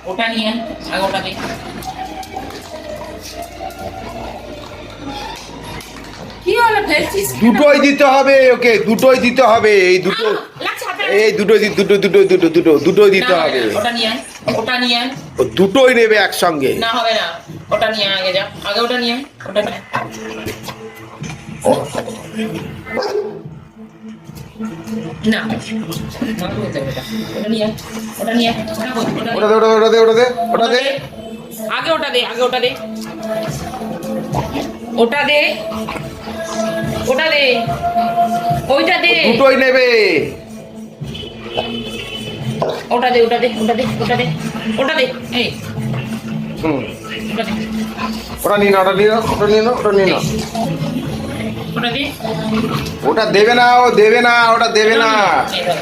ওটা নিয়ে আগে ওটা দে। কি হলো ফেলছিস? দুটোই দিতে হবে ওকে, দুটোই দিতে হবে। এই দুটো, লাগছে হাতে। এই দুটোই দুটোই দিতে না, হবে। ওটা নিয়ে আয়, ওটা নিয়ে আয়। ও দুটোই নেবে একসঙ্গে। না হবে না, ওটা নিয়ে আয়, আগে যা, আগে ওটা নিয়ে আয়, ওটা নিয়ে আয়। না না বলতে হবে, ওটা নিয়ে আয়, ওটা নিয়ে আয়, ওটা বল, ওটা ওটা নিয়ে দে, ওটা দে, ওটা দে, ওটা দে, ওটা দে। আগে ওটা দে, আগে ওটা দে, ওটা দে, ওটা দে, ওইটা দে, দুটোই নেবে। ওটা দে, ওটা দে, ওটা দে, ওটা দে, ওটা দে, এই হুম, ওটা দে, ওটা নিয়ে নাও, ওটা নিয়ে নাও, ওটা নিয়ে নাও, ওটা নিয়ে নাও। ওটা দে, ওটা দেবে না, ও দেবে না, ওটা দেবে না। এই ধর।